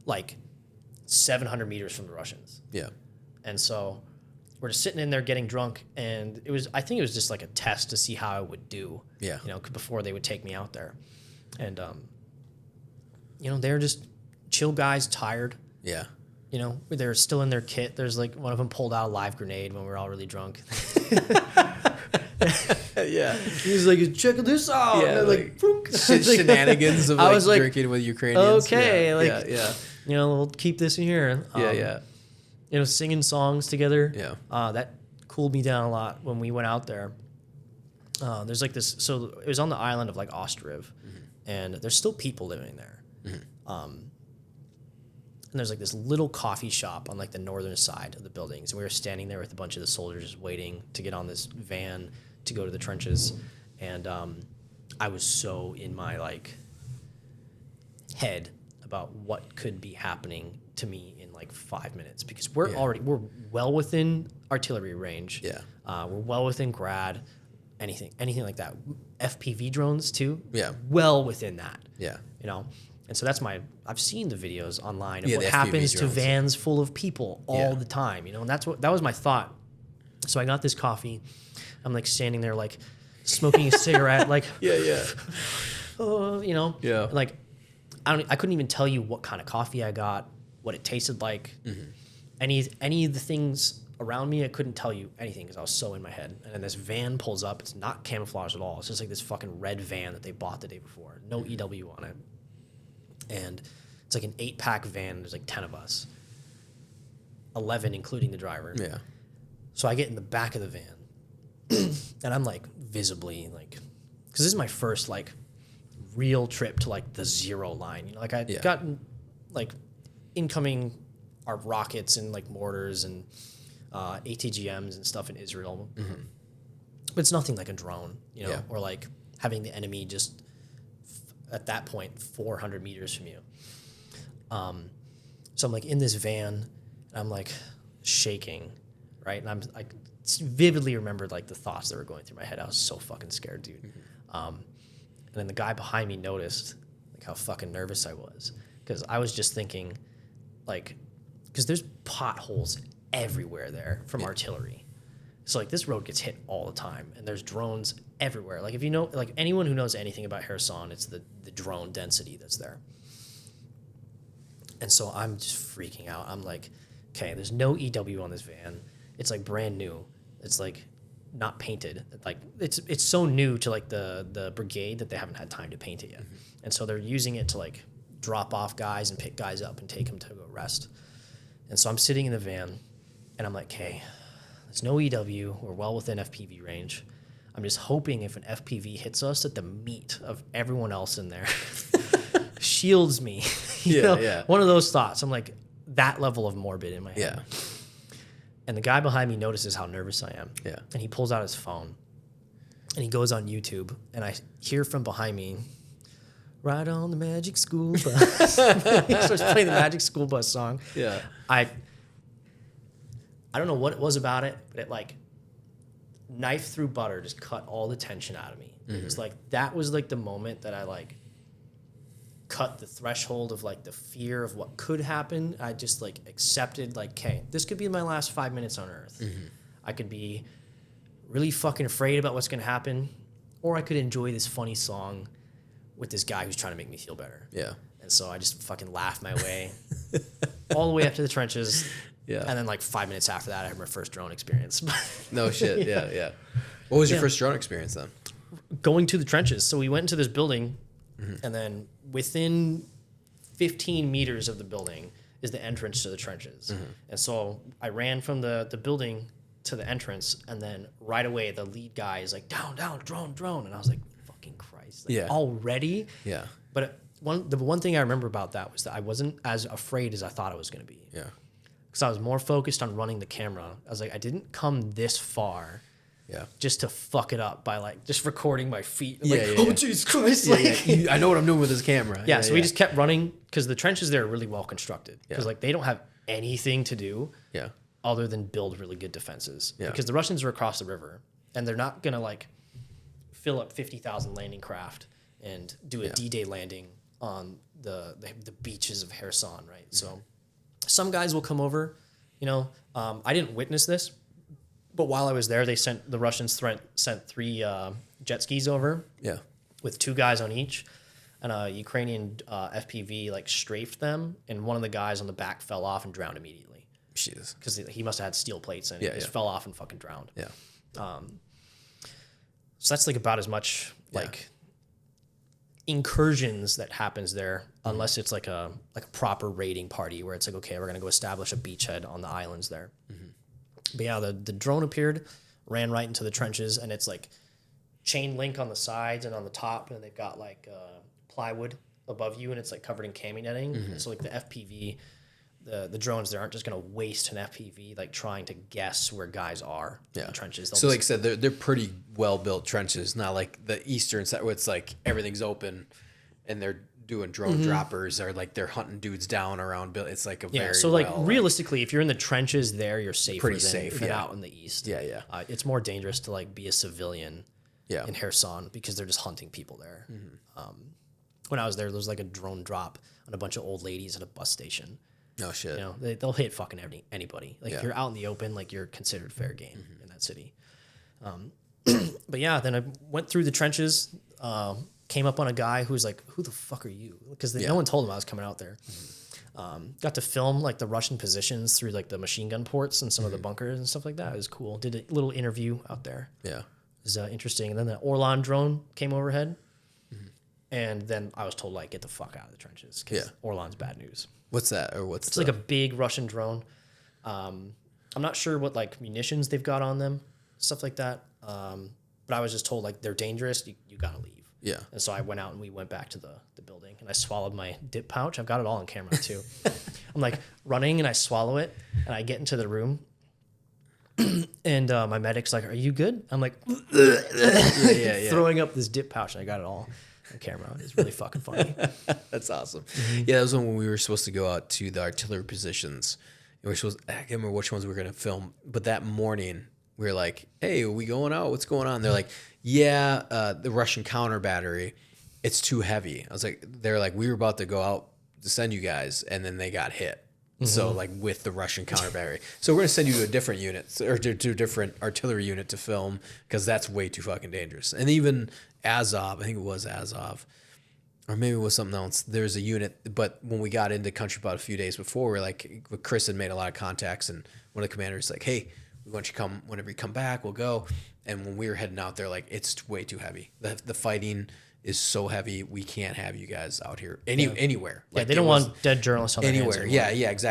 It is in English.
like 700 meters from the Russians. Yeah. And so we're just sitting in there getting drunk, and I think it was just like a test to see how I would do. Yeah. You know, before they would take me out there. And, you know, they're just chill guys, tired. Yeah. You know, they're still in their kit. There's like one of them pulled out a live grenade when we were all really drunk. Yeah. He's like, check this out. Yeah. Like shenanigans of I like was like, drinking with Ukrainians. okay. Yeah. Like, Yeah. you know, we'll keep this in here. Yeah. You know, singing songs together. Yeah. That cooled me down a lot when we went out there. There's like this, so it was on the island of like Ostriv, and there's still people living there. And there's like this little coffee shop on like the northern side of the buildings. And we were standing there with a bunch of the soldiers waiting to get on this van to go to the trenches. And I was so in my like head about what could be happening to me in like 5 minutes, because we're well within artillery range. Yeah. We're well within grad, anything like that. FPV drones too. Yeah. Well within that. Yeah. You know? And so I've seen the videos online of Yeah, what the FPV happens to drones. vans full of people all the time, you know, and that was my thought. So I got this coffee. I'm like standing there, like smoking a cigarette, like, Yeah. you know, Yeah. like I couldn't even tell you what kind of coffee I got, what it tasted like, any of the things around me. I couldn't tell you anything because I was so in my head. And then this van pulls up. It's not camouflage at all. It's just like this fucking red van that they bought the day before. No EW on it. And it's like an 8-pack van. There's like 10 of us, 11 including the driver. Yeah. So I get in the back of the van, and I'm like visibly like, because this is my first like real trip to like the zero line. You know, like I'd gotten like incoming our rockets and like mortars and ATGMs and stuff in Israel, but it's nothing like a drone, you know, or like having the enemy just at that point 400 meters from you. So I'm like in this van, and I'm like shaking, right? And I vividly remembered like the thoughts that were going through my head. I was so fucking scared, dude. And then the guy behind me noticed like how fucking nervous I was, because I was just thinking like, because there's potholes everywhere there from artillery. So like this road gets hit all the time, and there's drones everywhere. Like if you know, like anyone who knows anything about Kherson, it's the drone density that's there. And so I'm just freaking out. I'm like, okay, there's no EW on this van. It's like brand new. It's like not painted. Like it's so new to like the brigade that they haven't had time to paint it yet. And so they're using it to like drop off guys and pick guys up and take them to go rest. And so I'm sitting in the van, and I'm like, okay, there's no EW. We're well within FPV range. I'm just hoping if an FPV hits us that the meat of everyone else in there shields me. You know? One of those thoughts. I'm like that level of morbid in my head. Yeah. And the guy behind me notices how nervous I am. Yeah. And he pulls out his phone, and he goes on YouTube, and I hear from behind me, "Ride on the Magic School Bus." He starts playing the Magic School Bus song. Yeah. I don't know what it was about it, but it like knife through butter just cut all the tension out of me. It was like, that was like the moment that I like cut the threshold of like the fear of what could happen. I just like accepted like, okay, this could be my last 5 minutes on Earth. I could be really fucking afraid about what's going to happen, or I could enjoy this funny song with this guy who's trying to make me feel better. Yeah. And so I just fucking laughed my way all the way up to the trenches. Yeah. And then like 5 minutes after that, I had my first drone experience. No shit. Yeah. What was your first drone experience then? Going to the trenches. So we went into this building, and then within 15 meters of the building is the entrance to the trenches. And so I ran from the building to the entrance, and then right away the lead guy is like, down, drone. And I was like, fucking Christ. Like, already? Yeah. But the one thing I remember about that was that I wasn't as afraid as I thought I was going to be. Yeah. Because I was more focused on running the camera. I was like, I didn't come this far just to fuck it up by like just recording my feet. Oh, Jesus Christ. I know what I'm doing with this camera. So we just kept running, because the trenches there are really well constructed. Because like they don't have anything to do other than build really good defenses. Because the Russians are across the river, and they're not going to like fill up 50,000 landing craft and do a D-Day landing on the beaches of Kherson, right? So some guys will come over, you know. I didn't witness this, but while I was there, the Russians sent 3 jet skis over. Yeah. With 2 guys on each, and a Ukrainian FPV like strafed them, and one of the guys on the back fell off and drowned immediately. Jesus. Because he must have had steel plates and Yeah, he just fell off and fucking drowned. Yeah. So that's like about as much like incursions that happens there, unless it's like a proper raiding party where it's like, okay, we're gonna go establish a beachhead on the islands there. But yeah, the drone appeared, ran right into the trenches, and it's like chain link on the sides and on the top, and they've got like plywood above you, and it's like covered in cami netting. So like the FPV, the drones there aren't just gonna waste an FPV like trying to guess where guys are in the trenches. So like I said, they're pretty well built trenches, not like the eastern side where it's like everything's open and they're doing drone droppers, or like they're hunting dudes down around. It's like a very so like realistically, if you're in the trenches there, you're safer pretty than, safe, than out in the east. It's more dangerous to like be a civilian in Kherson because they're just hunting people there. When I was there was like a drone drop on a bunch of old ladies at a bus station. Oh shit. You know, they'll hit fucking anybody. Like if you're out in the open, like you're considered fair game in that city. But yeah, then I went through the trenches, came up on a guy who was like, "Who the fuck are you?" Because no one told him I was coming out there. Got to film like the Russian positions through like the machine gun ports and some of the bunkers and stuff like that. It was cool. Did a little interview out there. Yeah. It was interesting. And then the Orlan drone came overhead. And then I was told, like, get the fuck out of the trenches because Orlan's bad news. What's that? Or what's it's like a big Russian drone. I'm not sure what like munitions they've got on them, stuff like that. But I was just told like they're dangerous. You gotta leave. Yeah. And so I went out and we went back to the building, and I swallowed my dip pouch. I've got it all on camera too. I'm like running and I swallow it, and I get into the room. And my medic's like, "Are you good?" I'm like, throwing up this dip pouch, and I got it all on camera. It's really fucking funny. That's awesome. Yeah, that was when we were supposed to go out to the artillery positions. And I can't remember which ones we were going to film, but that morning we were like, "Hey, are we going out? What's going on?" They're like, "Yeah, the Russian counter battery, it's too heavy." I was like, "They're like, we were about to go out to send you guys, and then they got hit." So like with the Russian counter battery. So we're going to send you to a different unit or to a different artillery unit to film because that's way too fucking dangerous. And even Azov, I think it was Azov, or maybe it was something else. There's a unit, but when we got into country about a few days before, we're like, Chris had made a lot of contacts, and one of the commanders was like, "Hey, we want you to come whenever you come back, we'll go." And when we were heading out there, like, it's way too heavy. The fighting is so heavy, we can't have you guys out here anywhere. Like, they don't want dead journalists on their hands anywhere. Yeah, exactly.